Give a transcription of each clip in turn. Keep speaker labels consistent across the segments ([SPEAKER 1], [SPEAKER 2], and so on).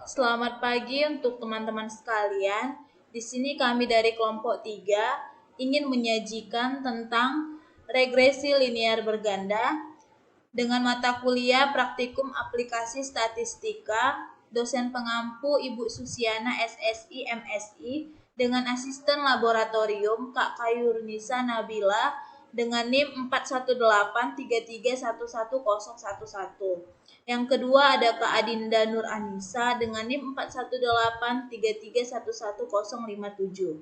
[SPEAKER 1] Selamat pagi untuk teman-teman sekalian. Di sini kami dari kelompok 3 ingin menyajikan tentang regresi linear berganda dengan mata kuliah praktikum aplikasi statistika, dosen pengampu Ibu Susiana SSI MSI dengan asisten laboratorium Kak Kayurnisa Nabila dengan NIM 41833111011. Yang kedua ada Kak Adinda Nur Anissa dengan NIM 41833111057.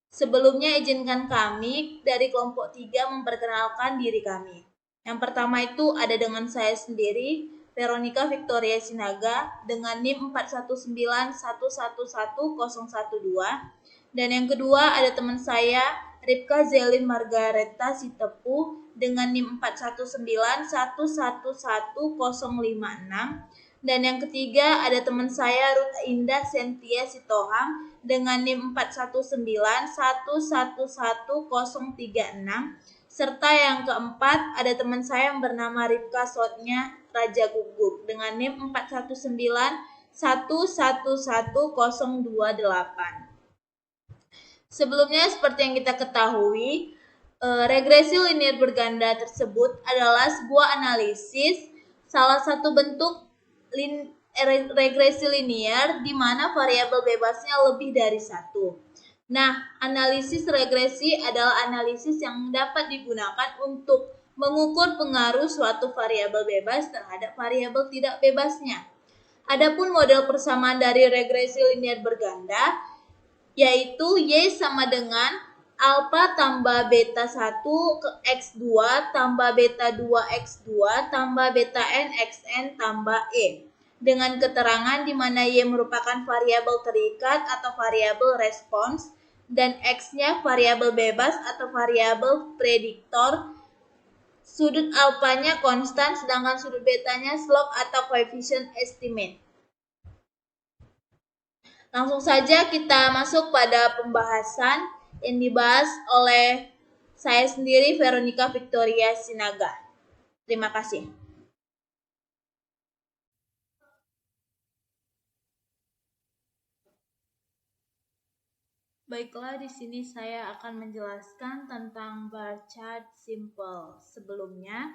[SPEAKER 1] Sebelumnya izinkan kami dari kelompok 3 memperkenalkan diri kami. Yang pertama itu ada dengan saya sendiri, Veronica Victoria Sinaga dengan NIM 419111012. Dan yang kedua ada teman saya, Ripka Zelin Margareta Sitepu dengan NIM 419111056. Dan yang ketiga ada teman saya Ruth Indah Sentia Sitohang dengan NIM 419111036. Serta yang keempat ada teman saya yang bernama Ripka Sotnya Raja Gugup dengan NIM 419111028. Sebelumnya seperti yang kita ketahui, regresi linear berganda tersebut adalah sebuah analisis salah satu bentuk regresi linear di mana variabel bebasnya lebih dari satu. Nah, analisis regresi adalah analisis yang dapat digunakan untuk mengukur pengaruh suatu variabel bebas terhadap variabel tidak bebasnya. Adapun model persamaan dari regresi linear berganda yaitu Y sama dengan alpha tambah beta 1 ke X2 tambah beta 2 X2 tambah beta N XN tambah E. Dengan keterangan di mana Y merupakan variabel terikat atau variabel respons dan X-nya variabel bebas atau variabel prediktor. Sudut alfanya konstan sedangkan sudut betanya slope atau coefficient estimate. Langsung saja kita masuk pada pembahasan yang dibahas oleh saya sendiri, Veronica Victoria Sinaga. Terima kasih. Baiklah, di sini saya akan menjelaskan tentang bar chart simple. Sebelumnya,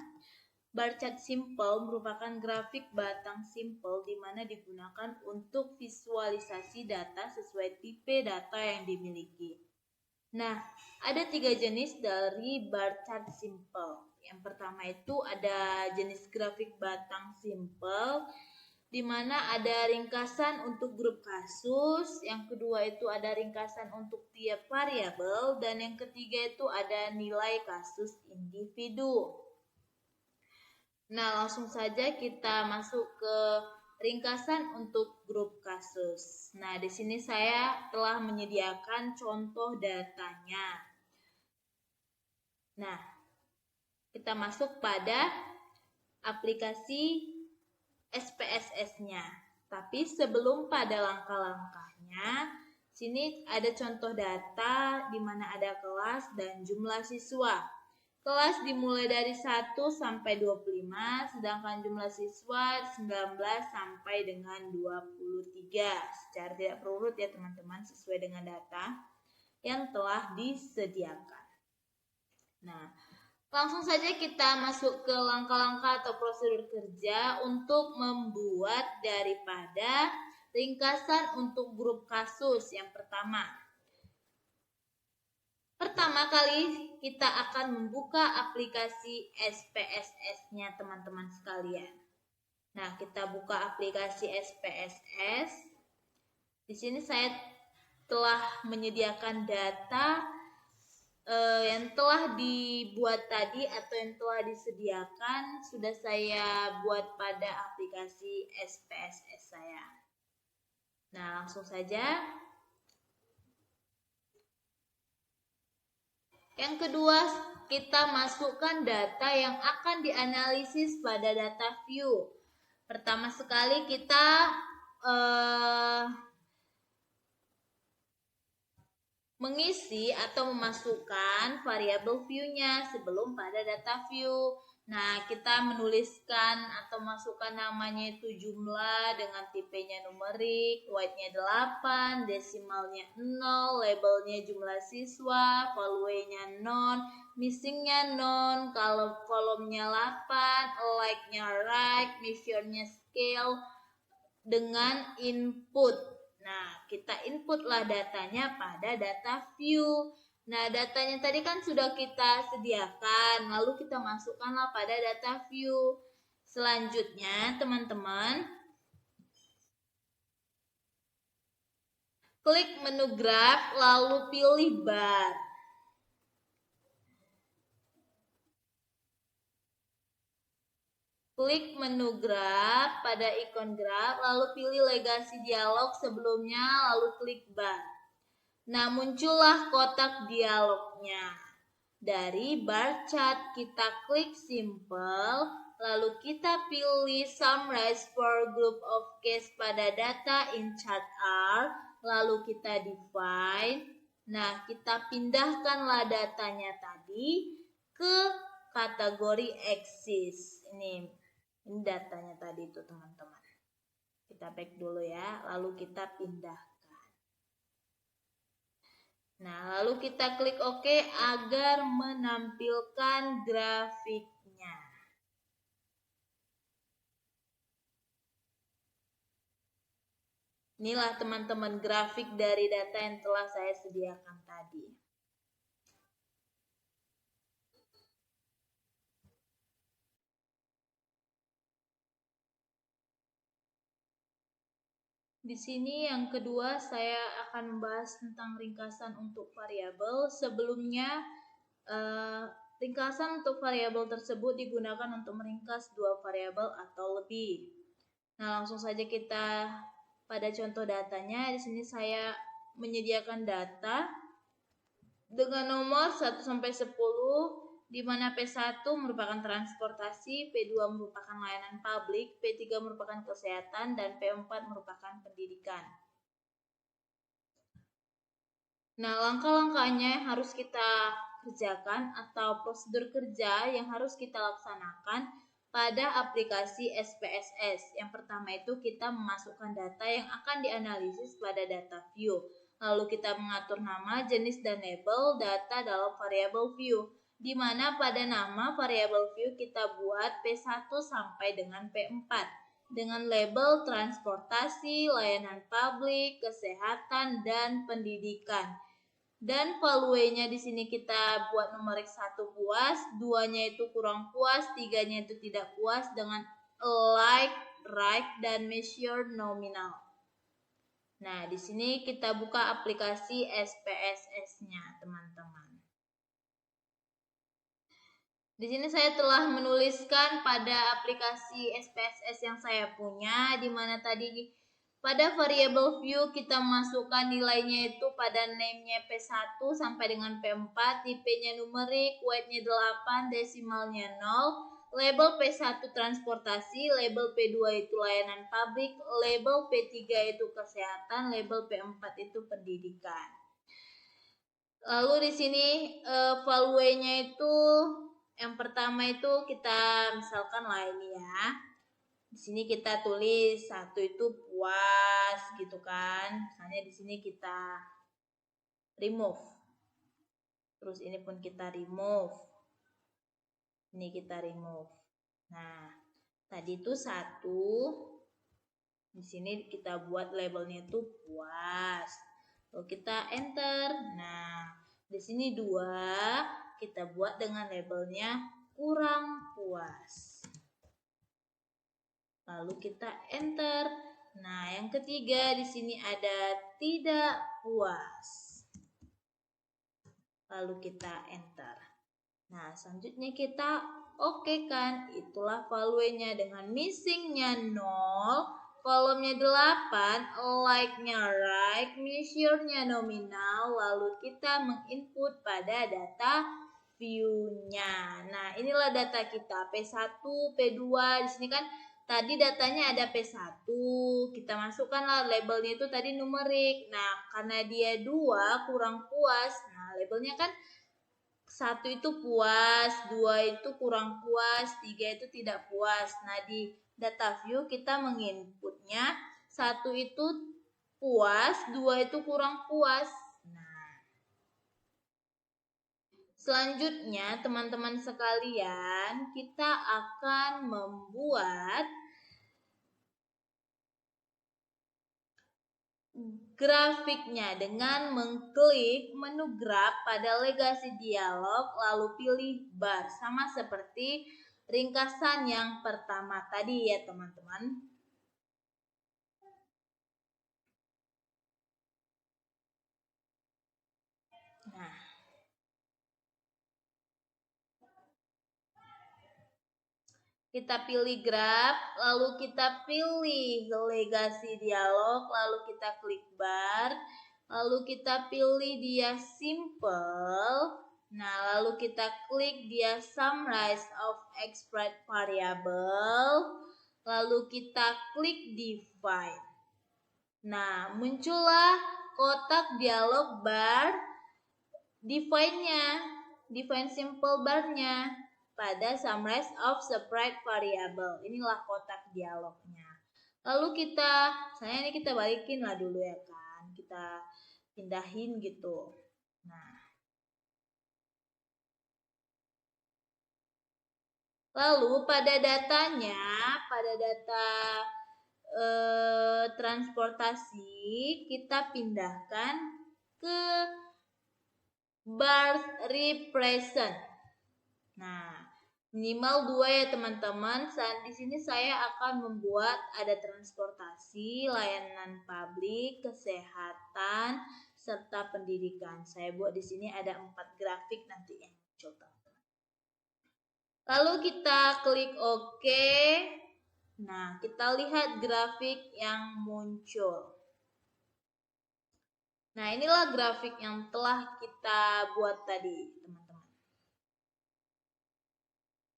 [SPEAKER 1] bar chart simple merupakan grafik batang simple di mana digunakan untuk visualisasi data sesuai tipe data yang dimiliki. Nah, ada 3 jenis dari bar chart simple. Yang pertama itu ada jenis grafik batang simple, di mana ada ringkasan untuk grup kasus, yang kedua itu ada ringkasan untuk tiap variabel, dan yang ketiga itu ada nilai kasus individu. Nah, langsung saja kita masuk ke ringkasan untuk grup kasus. Nah, di sini saya telah menyediakan contoh datanya. Nah, kita masuk pada aplikasi SPSS-nya. Tapi sebelum pada langkah-langkahnya, sini ada contoh data di mana ada kelas dan jumlah siswa. Kelas dimulai dari 1 sampai 25, sedangkan jumlah siswa 19 sampai dengan 23. Secara tidak berurut ya teman-teman, sesuai dengan data yang telah disediakan. Nah, langsung saja kita masuk ke langkah-langkah atau prosedur kerja untuk membuat daripada ringkasan untuk grup kasus yang pertama. Pertama kali kita akan membuka aplikasi SPSS-nya teman-teman sekalian. Nah, kita buka aplikasi SPSS. Di sini saya telah menyediakan data yang telah dibuat tadi atau yang telah disediakan sudah saya buat pada aplikasi SPSS saya. Nah, langsung saja. Yang kedua, kita masukkan data yang akan dianalisis pada data view. Pertama sekali kita mengisi atau memasukkan variabel view-nya sebelum pada data view. Nah, kita menuliskan atau masukkan namanya itu jumlah dengan tipenya numerik, white-nya 8, desimalnya 0, labelnya jumlah siswa, value-nya non, missing-nya non, kalau kolomnya 8, like-nya right, measure-nya scale dengan input. Nah, kita inputlah datanya pada data view. Nah, datanya tadi kan sudah kita sediakan, lalu kita masukkanlah pada data view. Selanjutnya, teman-teman, klik menu graph, lalu pilih bar. Klik menu graph pada ikon graph, lalu pilih legasi dialog sebelumnya, lalu klik bar. Nah, muncullah kotak dialognya. Dari bar chart kita klik simple, lalu kita pilih summarize for group of case pada data in chart R, lalu kita define. Nah, kita pindahkanlah datanya tadi ke kategori axis. Ini datanya tadi itu, teman-teman. Kita back dulu ya, lalu kita pindah. Nah, lalu kita klik OK agar menampilkan grafiknya. Inilah teman-teman grafik dari data yang telah saya sediakan tadi. Di sini yang kedua saya akan membahas tentang ringkasan untuk variabel. Sebelumnya ringkasan untuk variabel tersebut digunakan untuk meringkas dua variabel atau lebih. Nah, langsung saja kita pada contoh datanya. Di sini saya menyediakan data dengan nomor 1 sampai 10, di mana P1 merupakan transportasi, P2 merupakan layanan publik, P3 merupakan kesehatan, dan P4 merupakan pendidikan. Nah, langkah-langkahnya yang harus kita kerjakan atau prosedur kerja yang harus kita laksanakan pada aplikasi SPSS. Yang pertama itu kita memasukkan data yang akan dianalisis pada data view. Lalu kita mengatur nama, jenis, dan label data dalam variabel view, di mana pada nama variabel view kita buat P1 sampai dengan P4 dengan label transportasi, layanan publik, kesehatan, dan pendidikan. Dan value-nya di sini kita buat numerik 1 puas, 2-nya itu kurang puas, 3-nya itu tidak puas dengan like, right, dan measure nominal. Nah, di sini kita buka aplikasi SPSS-nya, teman-teman. Di sini saya telah menuliskan pada aplikasi SPSS yang saya punya, di mana tadi pada variable view kita masukkan nilainya itu pada name-nya P1 sampai dengan P4, tipe-nya numerik, weight-nya 8, desimalnya 0, label P1 transportasi, label P2 itu layanan publik, label P3 itu kesehatan, label P4 itu pendidikan. Lalu di sini value-nya itu yang pertama itu kita misalkan lah ini ya. Di sini kita tulis 1 itu puas gitu kan. Misalnya di sini kita remove. Terus ini pun kita remove. Ini kita remove. Nah, tadi itu 1. Di sini kita buat labelnya itu puas. Lalu kita enter. Nah, di sini 2 kita buat dengan labelnya kurang puas. Lalu kita enter. Nah, yang ketiga di sini ada tidak puas. Lalu kita enter. Nah, selanjutnya kita oke kan. Itulah value-nya dengan missing-nya 0, kolomnya 8, like-nya right, measure-nya nominal, lalu kita menginput pada data view-nya. Nah, inilah data kita P1, P2. Di sini kan tadi datanya ada P1. Kita masukkanlah labelnya itu tadi numerik. Nah, karena dia 2 kurang puas. Nah, labelnya kan 1 itu puas, 2 itu kurang puas, 3 itu tidak puas. Nah, di data view kita menginputnya 1 itu puas, 2 itu kurang puas. Nah, selanjutnya teman-teman sekalian, kita akan membuat grafiknya dengan mengklik menu graf pada legasi dialog lalu pilih bar, sama seperti ringkasan yang pertama tadi ya teman-teman. Nah, kita pilih graf, lalu kita pilih legasi dialog, lalu kita klik bar, lalu kita pilih dia simple. Nah, lalu kita klik dia summarize of expressed variable, lalu kita klik define. Nah, muncullah kotak dialog bar define simple bar-nya pada summarize of sprite variable. Inilah kotak dialognya. Lalu ini kita balikin lah dulu ya kan. Kita pindahin gitu. Nah. Lalu pada data transportasi kita pindahkan ke bar represent. Nah, minimal 2 ya teman-teman. Di sini saya akan membuat ada transportasi, layanan publik, kesehatan, serta pendidikan. Saya buat di sini ada 4 grafik nanti yang muncul teman-teman. Lalu kita klik OK. Nah, kita lihat grafik yang muncul. Nah, inilah grafik yang telah kita buat tadi, teman-teman.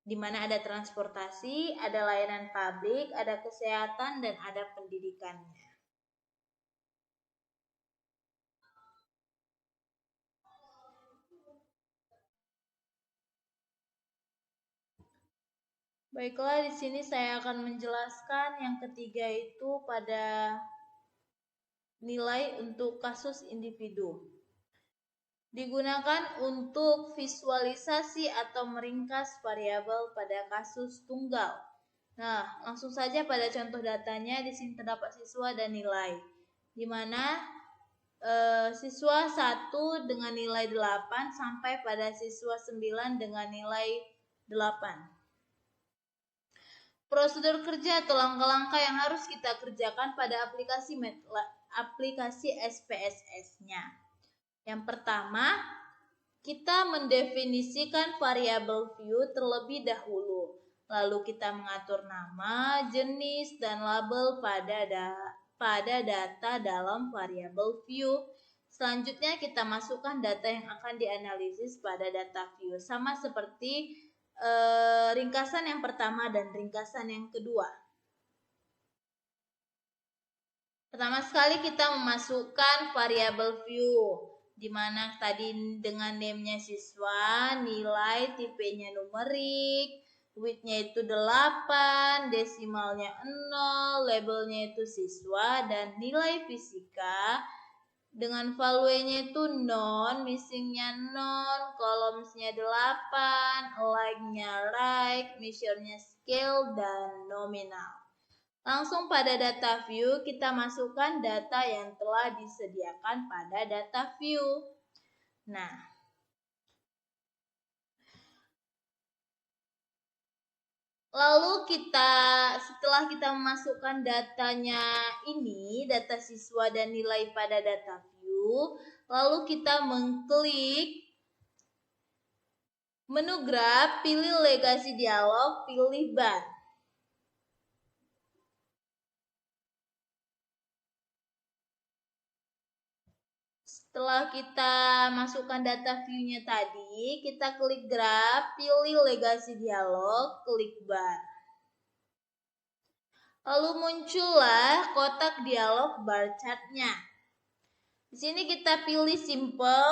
[SPEAKER 1] Di mana ada transportasi, ada layanan publik, ada kesehatan, dan ada pendidikannya. Baiklah, di sini saya akan menjelaskan yang ketiga itu pada nilai untuk kasus individu. Digunakan untuk visualisasi atau meringkas variabel pada kasus tunggal. Nah, langsung saja pada contoh datanya. Di sini terdapat siswa dan nilai, di mana siswa 1 dengan nilai 8 sampai pada siswa 9 dengan nilai 8. Prosedur kerja atau langkah-langkah yang harus kita kerjakan pada aplikasi SPSS-nya. Yang pertama, kita mendefinisikan variabel view terlebih dahulu. Lalu kita mengatur nama, jenis, dan label pada data dalam variabel view. Selanjutnya kita masukkan data yang akan dianalisis pada data view, sama seperti ringkasan yang pertama dan ringkasan yang kedua. Pertama sekali kita memasukkan variabel view, di mana tadi dengan name-nya siswa, nilai tipenya numerik, width-nya itu 8, desimalnya 0, labelnya itu siswa, dan nilai fisika dengan value-nya itu non, missing-nya non, columns-nya 8, like-nya right, measure-nya scale, dan nominal. Langsung pada data view kita masukkan data yang telah disediakan pada data view. Nah, lalu setelah kita memasukkan datanya ini, data siswa dan nilai pada data view, lalu kita mengklik menu graf, pilih legasi dialog, pilih bar. Setelah kita masukkan data view-nya tadi, kita klik graf, pilih legasi dialog, klik bar. Lalu muncullah kotak dialog bar chart-nya. Di sini kita pilih simple,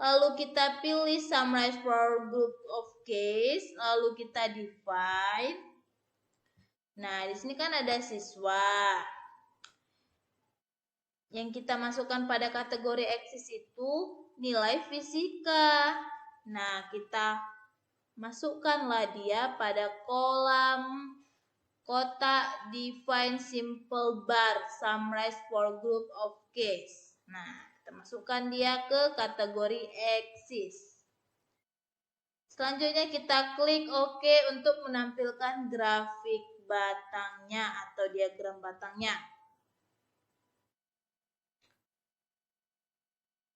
[SPEAKER 1] Lalu kita pilih summarize for group of case, lalu kita define. Nah, di sini kan ada siswa yang kita masukkan pada kategori eksis itu nilai fisika. Nah, kita masukkanlah dia pada kolom kotak define simple bar summarize for group of case. Nah, kita masukkan dia ke kategori eksis. Selanjutnya kita klik OK untuk menampilkan grafik batangnya atau diagram batangnya.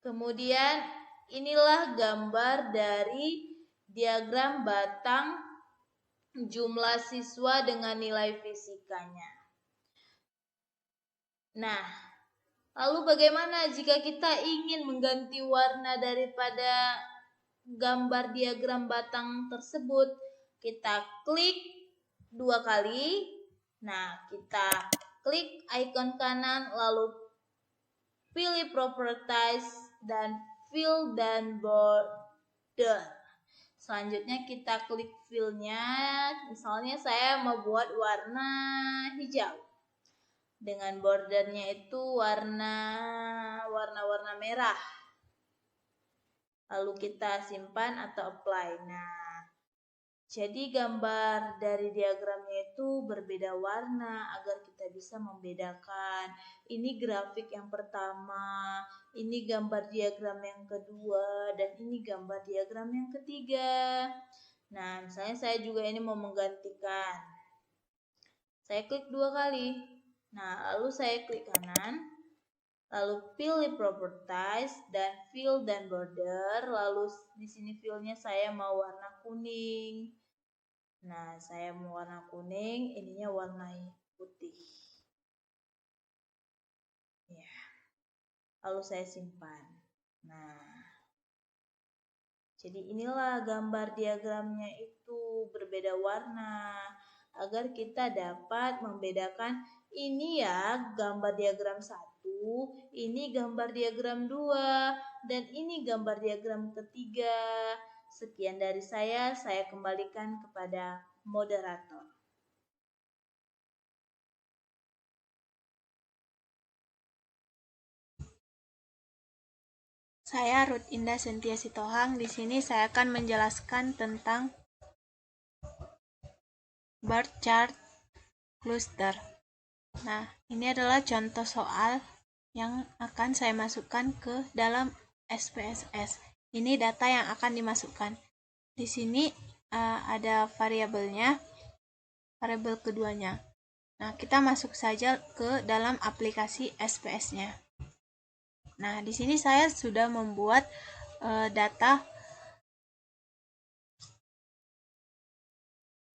[SPEAKER 1] Kemudian inilah gambar dari diagram batang jumlah siswa dengan nilai fisikanya. Nah, lalu bagaimana jika kita ingin mengganti warna daripada gambar diagram batang tersebut? Kita klik 2 kali. Nah, kita klik icon kanan lalu pilih properties dan fill dan border. Selanjutnya kita klik fill-nya. Misalnya saya mau buat warna hijau. Dengan bordernya itu warna merah. Lalu kita simpan atau apply. Nah, jadi gambar dari diagramnya itu berbeda warna agar kita bisa membedakan. Ini grafik yang pertama, ini gambar diagram yang kedua, dan ini gambar diagram yang ketiga. Nah, misalnya saya juga ini mau menggantikan. Saya klik 2 kali. Nah, lalu saya klik kanan. Lalu pilih properties dan fill dan border. Lalu di sini fill-nya saya mau warna kuning. Nah, saya mau warna kuning, ininya warna putih. Ya. Lalu saya simpan. Nah, jadi inilah gambar diagramnya itu berbeda warna agar kita dapat membedakan ini ya gambar diagram 1, ini gambar diagram 2, dan ini gambar diagram ketiga. Sekian dari saya kembalikan kepada moderator.
[SPEAKER 2] Saya Ruth Indah Sentia Sitohang. Di sini saya akan menjelaskan tentang bar chart cluster. Nah, ini adalah contoh soal yang akan saya masukkan ke dalam SPSS. Ini data yang akan dimasukkan. Di sini ada variabelnya, variabel keduanya. Nah, kita masuk saja ke dalam aplikasi SPS-nya. Nah, di sini saya sudah membuat data.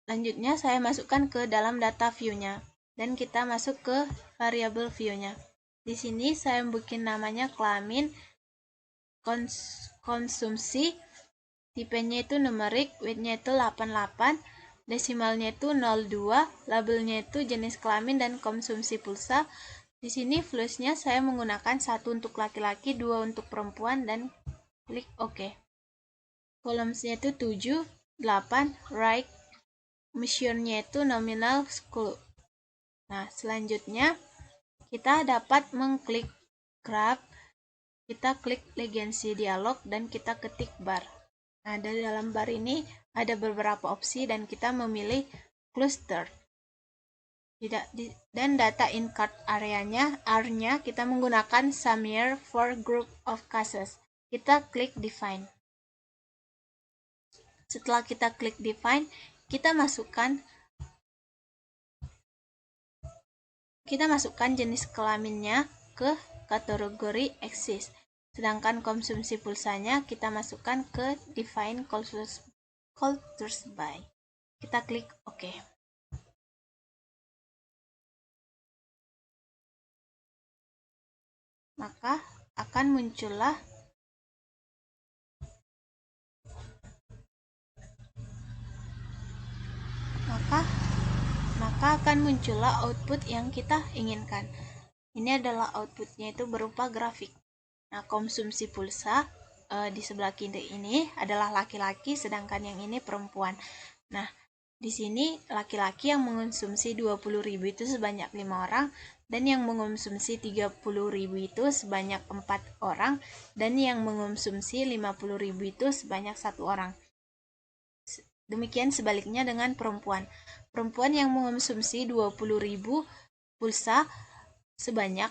[SPEAKER 2] Lanjutnya saya masukkan ke dalam data view-nya dan kita masuk ke variabel view-nya. Di sini saya bikin namanya kelamin, konsumsi, tipenya itu numerik, weight-nya itu 88, desimalnya itu 02, labelnya itu jenis kelamin dan konsumsi pulsa. Di sini flusnya saya menggunakan 1 untuk laki-laki, 2 untuk perempuan, dan klik OK. Columns-nya itu 7, 8, right, measure-nya itu nominal school. Nah, selanjutnya kita dapat mengklik graph, kita klik legency dialog, dan kita ketik bar. Nah, dari dalam bar ini ada beberapa opsi dan kita memilih cluster. Dan data in card area-nya, R-nya kita menggunakan summary for group of cases. Kita klik define. Setelah kita klik define, kita masukkan jenis kelaminnya ke kategori eksis. Sedangkan konsumsi pulsanya kita masukkan ke define cultures by. Kita klik OK. Maka akan muncullah output yang kita inginkan. Ini adalah outputnya itu berupa grafik. Nah, konsumsi pulsa di sebelah kiri ini adalah laki-laki, sedangkan yang ini perempuan. Nah, di sini laki-laki yang mengonsumsi 20.000 itu sebanyak 5 orang, dan yang mengonsumsi 30.000 itu sebanyak 4 orang, dan yang mengonsumsi 50.000 itu sebanyak 1 orang. Demikian sebaliknya dengan perempuan. Perempuan yang mengonsumsi 20.000 pulsa sebanyak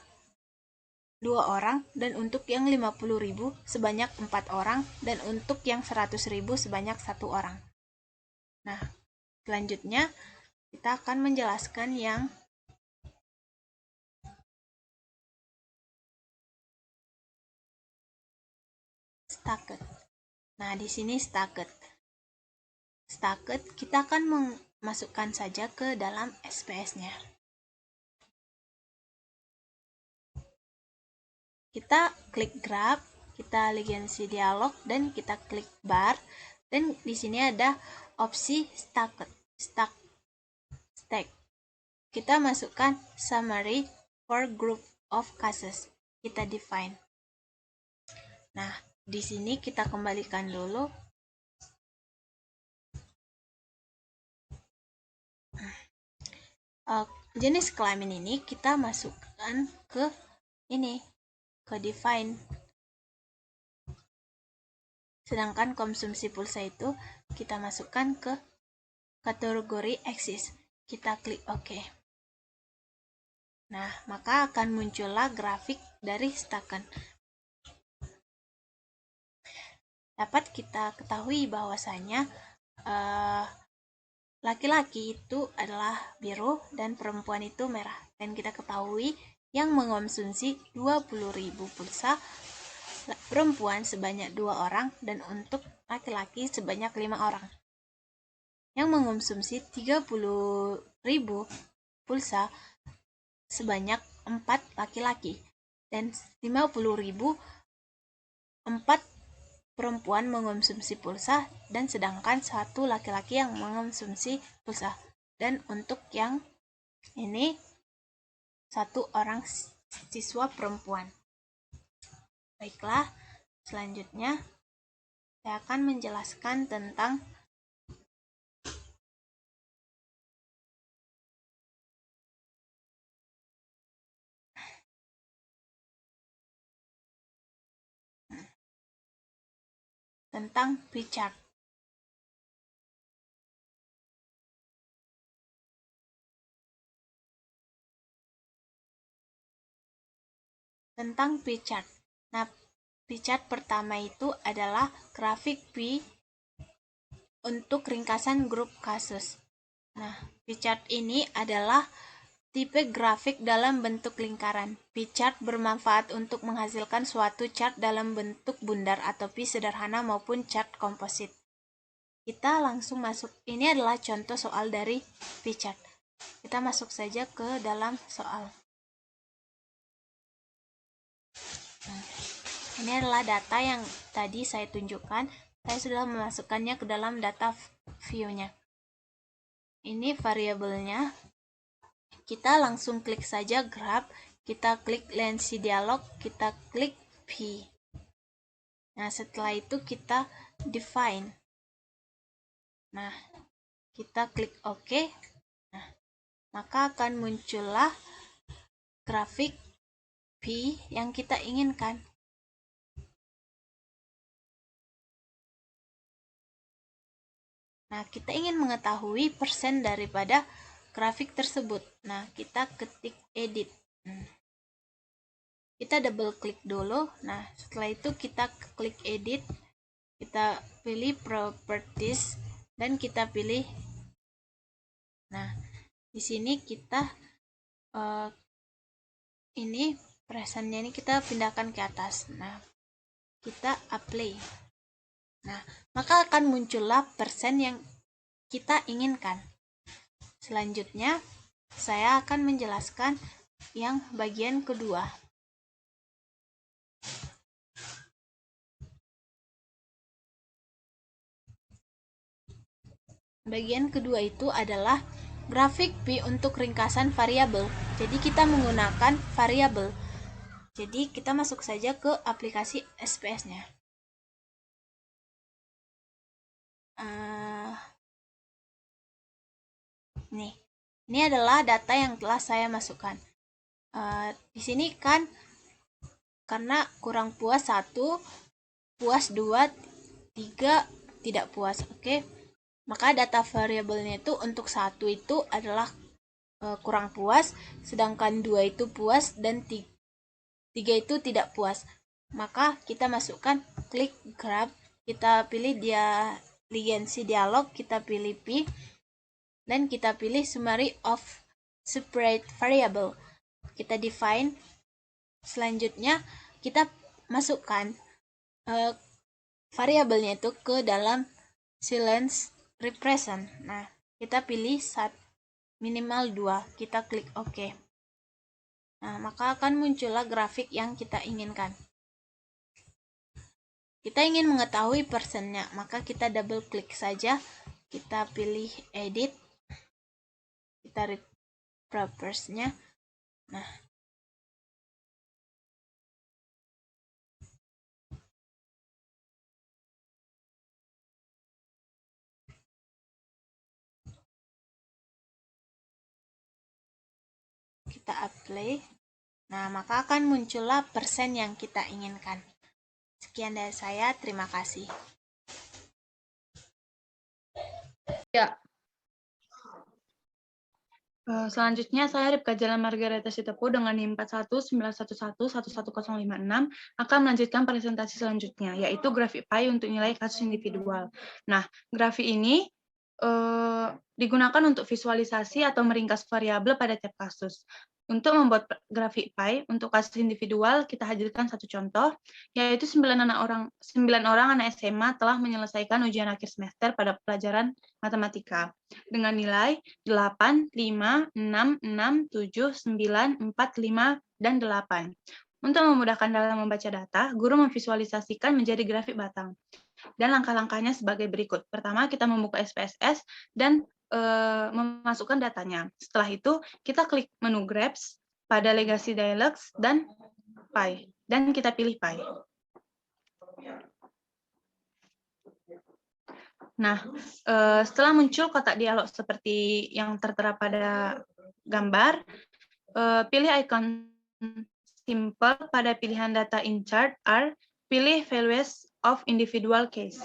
[SPEAKER 2] 2 orang, dan untuk yang 50.000 sebanyak 4 orang, dan untuk yang 100.000 sebanyak 1 orang. Nah, selanjutnya kita akan menjelaskan yang staket. Nah, di sini staket. Staket kita akan memasukkan saja ke dalam SPS-nya. Kita klik graph, kita ligensi dialog, dan kita klik bar, dan di sini ada opsi stack. Kita masukkan summary for group of cases. Kita define. Nah, di sini kita kembalikan dulu. Jenis kelamin ini kita masukkan ke ini, ke define. Sedangkan konsumsi pulsa itu kita masukkan ke kategori exist. Kita klik OK. Nah, maka akan muncullah grafik dari staken. Dapat kita ketahui bahwasanya laki-laki itu adalah biru dan perempuan itu merah. Dan kita ketahui yang mengonsumsi 20.000 pulsa perempuan sebanyak 2 orang, dan untuk laki-laki sebanyak 5 orang. Yang mengonsumsi 30.000 pulsa sebanyak 4 laki-laki, dan 50.000 4 perempuan mengonsumsi pulsa, dan sedangkan 1 laki-laki yang mengonsumsi pulsa. Dan untuk yang ini 1 orang siswa perempuan. Baiklah, selanjutnya saya akan menjelaskan tentang P-chart. Tentang P-chart. Nah, P-chart pertama itu adalah grafik P untuk ringkasan grup kasus. Nah, P-chart ini adalah tipe grafik dalam bentuk lingkaran. P-chart bermanfaat untuk menghasilkan suatu chart dalam bentuk bundar atau P sederhana maupun chart komposit. Kita langsung masuk. Ini adalah contoh soal dari P-chart. Kita masuk saja ke dalam soal. Ini adalah data yang tadi saya tunjukkan. Saya sudah memasukkannya ke dalam data view-nya. Ini variabelnya. Kita langsung klik saja graph. Kita klik ligensi dialog. Kita klik P. Nah, setelah itu kita define. Nah, kita klik OK. Nah, maka akan muncullah grafik P yang kita inginkan. Nah, kita ingin mengetahui persen daripada grafik tersebut. Nah, kita ketik edit. Kita double klik dulu. Nah, setelah itu kita klik edit. Kita pilih properties dan kita pilih. Nah, di sini kita ini persennya ini kita pindahkan ke atas. Nah, kita apply. Nah, maka akan muncullah persen yang kita inginkan. Selanjutnya, saya akan menjelaskan yang bagian kedua. Bagian kedua itu adalah grafik P untuk ringkasan variabel. Jadi kita menggunakan variabel. Jadi kita masuk saja ke aplikasi SPS-nya. Eh, nih, ini adalah data yang telah saya masukkan. Di sini kan karena kurang puas 1, puas 2, 3 tidak puas. Oke. Maka data variabelnya itu untuk 1 itu adalah kurang puas, sedangkan 2 itu puas dan 3 itu tidak puas. Maka kita masukkan klik graph, kita pilih dia ligensi dialog, kita pilih P, dan kita pilih summary of separate variable. Kita define. Selanjutnya kita masukkan variabelnya itu ke dalam silence represent. Nah, kita pilih minimal 2. Kita klik OK. Nah, maka akan muncullah grafik yang kita inginkan. Kita ingin mengetahui persennya, maka kita double klik saja. Kita pilih edit. Kita read properties-nya. Nah, kita apply. Nah, maka akan muncullah persen yang kita inginkan. Sekian dari saya, terima kasih.
[SPEAKER 3] Ya. Selanjutnya, saya Ripka Jalan Margareta Sitepu dengan NIM 4191111056 akan melanjutkan presentasi selanjutnya, yaitu grafik pie untuk nilai kasus individual. Nah, grafik ini digunakan untuk visualisasi atau meringkas variabel pada tiap kasus. Untuk membuat grafik pie untuk kasus individual, kita hadirkan satu contoh, yaitu 9 orang anak SMA telah menyelesaikan ujian akhir semester pada pelajaran matematika dengan nilai 8, 5, 6, 6, 7, 9, 4, 5, dan 8. Untuk memudahkan dalam membaca data, guru memvisualisasikan menjadi grafik batang. Dan langkah-langkahnya sebagai berikut. Pertama, kita membuka SPSS dan memasukkan datanya. Setelah itu, kita klik menu Graph pada Legacy Dialogs dan Pie. Dan kita pilih Pie. Nah, setelah muncul kotak dialog seperti yang tertera pada gambar, pilih icon simple pada pilihan data in chart R, pilih values of individual case.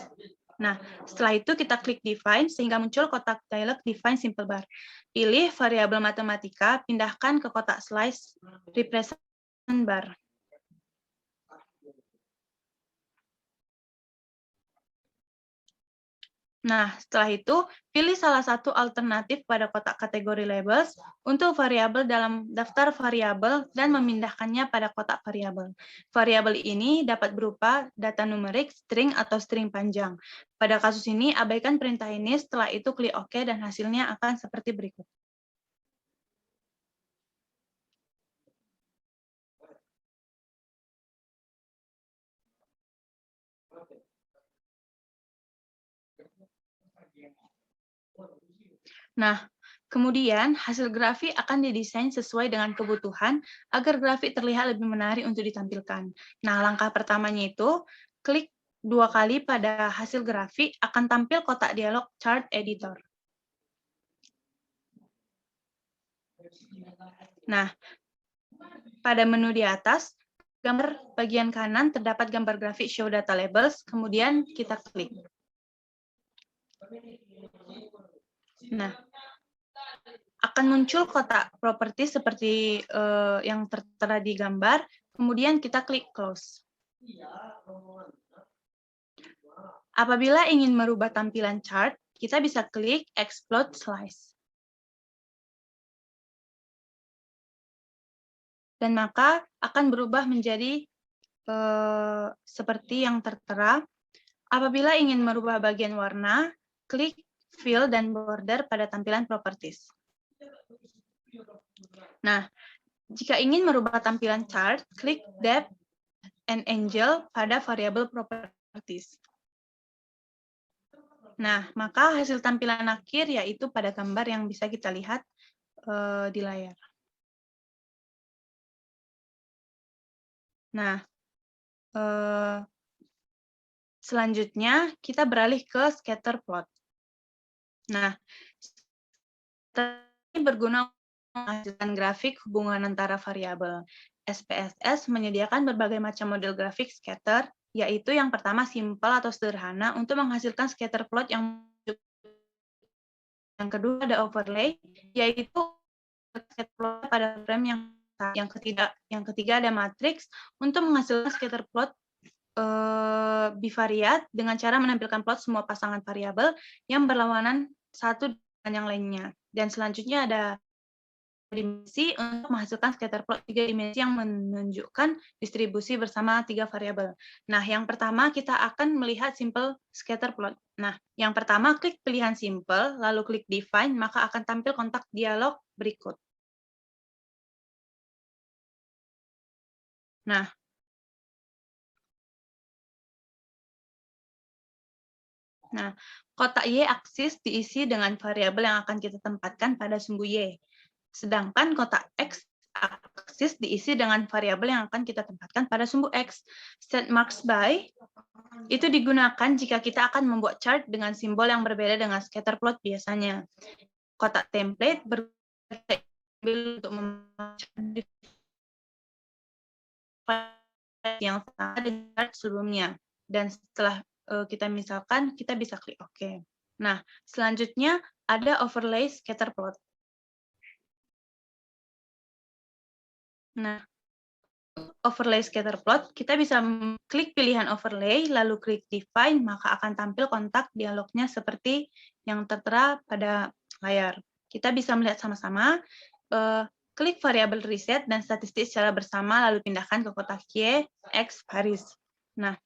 [SPEAKER 3] Nah, setelah itu kita klik define sehingga muncul kotak dialog define simple bar. Pilih variabel matematika, pindahkan ke kotak slice represent bar. Nah, setelah itu, pilih salah satu alternatif pada kotak kategori labels untuk variabel dalam daftar variabel dan memindahkannya pada kotak variabel. Variabel ini dapat berupa data numerik, string, atau string panjang. Pada kasus ini, abaikan perintah ini, setelah itu klik OK, dan hasilnya akan seperti berikut. Nah, kemudian hasil grafik akan didesain sesuai dengan kebutuhan agar grafik terlihat lebih menarik untuk ditampilkan. Nah, langkah pertamanya itu klik 2 kali pada hasil grafik akan tampil kotak dialog Chart Editor. Nah, pada menu di atas, gambar bagian kanan terdapat gambar grafik Show Data Labels, kemudian kita klik. Nah, akan muncul kotak properti seperti yang tertera di gambar, kemudian kita klik close. Apabila ingin merubah tampilan chart, kita bisa klik explode slice. Dan maka akan berubah menjadi seperti yang tertera. Apabila ingin merubah bagian warna, klik fill dan border pada tampilan properties. Nah, jika ingin merubah tampilan chart, klik depth and angle pada variabel properties. Nah, maka hasil tampilan akhir yaitu pada gambar yang bisa kita lihat di layar. Nah, Selanjutnya, kita beralih ke scatter plot. Nah, ini berguna untuk menghasilkan grafik hubungan antara variabel. SPSS menyediakan berbagai macam model grafik scatter, yaitu yang pertama simpel atau sederhana untuk menghasilkan scatter plot yang kedua ada overlay, yaitu scatter plot pada frame yang ketiga ada matrix untuk menghasilkan scatter plot bivariat dengan cara menampilkan plot semua pasangan variabel yang berlawanan satu dengan yang lainnya. Dan selanjutnya ada dimensi untuk menghasilkan scatter plot 3 dimensi yang menunjukkan distribusi bersama 3 variabel. Nah, yang pertama kita akan melihat simple scatter plot. Nah, yang pertama klik pilihan simple, lalu klik define, maka akan tampil kontak dialog berikut. Nah, kotak Y aksis diisi dengan variabel yang akan kita tempatkan pada sumbu Y. Sedangkan kotak X aksis diisi dengan variabel yang akan kita tempatkan pada sumbu X. Set marks by itu digunakan jika kita akan membuat chart dengan simbol yang berbeda dengan scatter plot biasanya. Kotak template berguna untuk membuat yang sama dengan chart sebelumnya. Dan setelah kita misalkan, kita bisa klik OK. Nah, selanjutnya ada overlay scatter plot. Nah, overlay scatter plot, kita bisa klik pilihan overlay, lalu klik define, maka akan tampil kontak dialognya seperti yang tertera pada layar. Kita bisa melihat sama-sama, klik variabel reset dan statistik secara bersama, lalu pindahkan ke kotak Y, X, baris. Nah,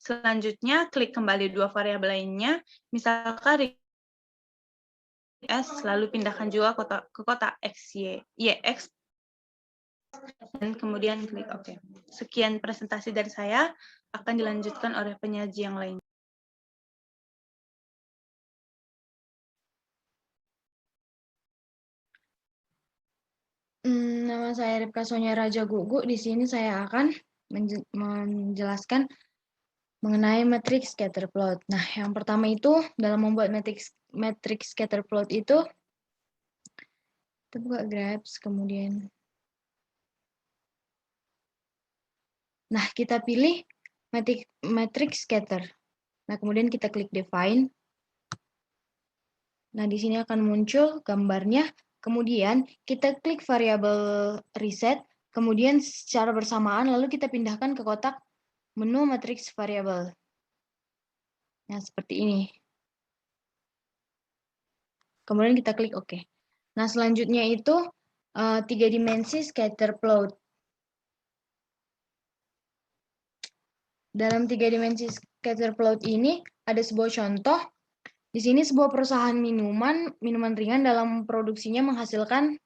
[SPEAKER 3] selanjutnya klik kembali dua variabel lainnya, misalkan S, lalu pindahkan juga ke kotak X, Y, X, dan kemudian klik OK. Sekian presentasi dari saya, akan dilanjutkan oleh penyaji yang lain.
[SPEAKER 4] Nama saya Ripka Sonia Raja Gugu. Di sini saya akan menjelaskan mengenai matriks scatter plot. Nah, yang pertama itu dalam membuat matriks scatter plot itu kita buka graph, kemudian nah, kita pilih matrix scatter. Nah, kemudian kita klik define. Nah, di sini akan muncul gambarnya. Kemudian kita klik variabel reset. Kemudian secara bersamaan lalu kita pindahkan ke kotak menu matrix variabel. Nah, seperti ini. Kemudian kita klik OK. Nah, selanjutnya itu 3 dimensi scatter plot. Dalam 3 dimensi scatter plot ini ada sebuah contoh. Di sini sebuah perusahaan minuman ringan dalam produksinya menghasilkan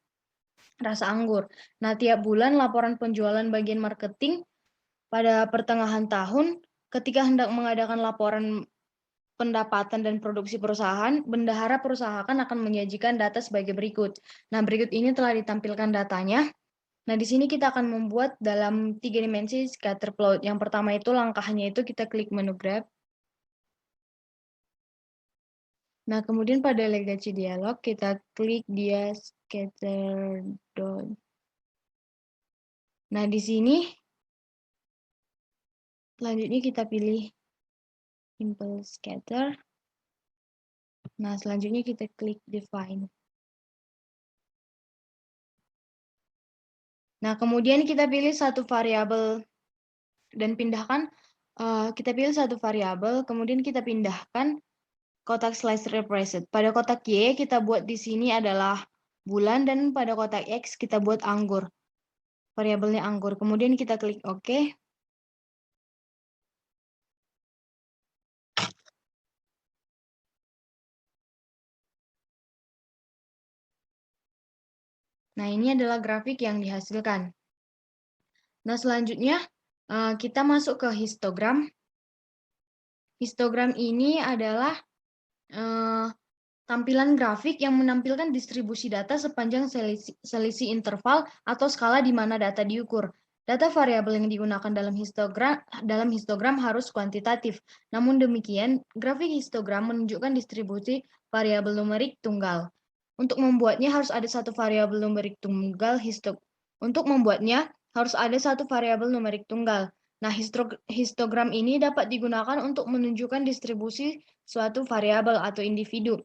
[SPEAKER 4] rasa anggur. Nah, tiap bulan laporan penjualan bagian marketing pada pertengahan tahun ketika hendak mengadakan laporan pendapatan dan produksi perusahaan, bendahara perusahaan akan menyajikan data sebagai berikut. Nah, berikut ini telah ditampilkan datanya. Nah, di sini kita akan membuat dalam 3 dimensi scatter plot. Yang pertama itu langkahnya itu kita klik menu graph. Nah, kemudian pada legasi dialog kita klik dia scatter dot. Nah, di sini selanjutnya kita pilih simple scatter. Nah, selanjutnya kita klik define. Nah, kemudian kita pilih satu variabel dan pindahkan, kita pilih satu variabel, kemudian kita pindahkan kotak slice represet. Pada kotak Y kita buat di sini adalah bulan dan pada kotak X kita buat anggur. Variabelnya anggur. Kemudian kita klik OK. Nah, ini adalah grafik yang dihasilkan. Nah, selanjutnya kita masuk ke histogram. Histogram ini adalah tampilan grafik yang menampilkan distribusi data sepanjang selisih interval atau skala di mana data diukur. Data variabel yang digunakan dalam histogram harus kuantitatif. Namun demikian, grafik histogram menunjukkan distribusi variabel numerik tunggal. Untuk membuatnya harus ada satu variabel numerik tunggal Nah, histogram ini dapat digunakan untuk menunjukkan distribusi suatu variabel atau individu.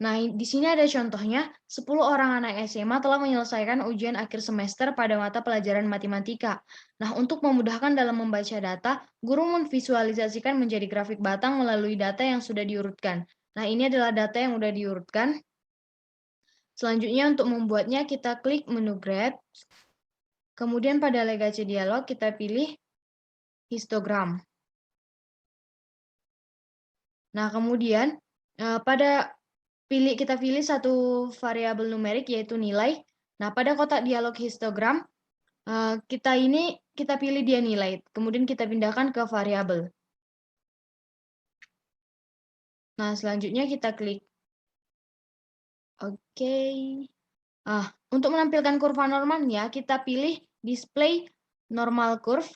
[SPEAKER 4] Nah, di sini ada contohnya, 10 orang anak SMA telah menyelesaikan ujian akhir semester pada mata pelajaran matematika. Nah, untuk memudahkan dalam membaca data, guru memvisualisasikan menjadi grafik batang melalui data yang sudah diurutkan. Nah, ini adalah data yang sudah diurutkan. Selanjutnya, untuk membuatnya, kita klik menu Graph. Kemudian pada legasi dialog, kita pilih histogram. Nah, kemudian kita pilih satu variabel numerik yaitu nilai. Nah, pada kotak dialog histogram kita pilih dia nilai, kemudian kita pindahkan ke variabel. Nah, selanjutnya kita klik oke. Untuk menampilkan kurva normalnya kita pilih display normal curve,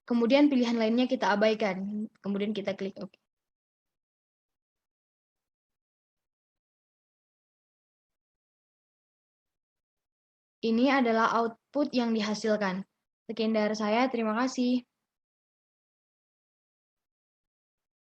[SPEAKER 4] kemudian pilihan lainnya kita abaikan, kemudian kita klik oke. Ini adalah output yang dihasilkan. Sekian dari saya, terima kasih.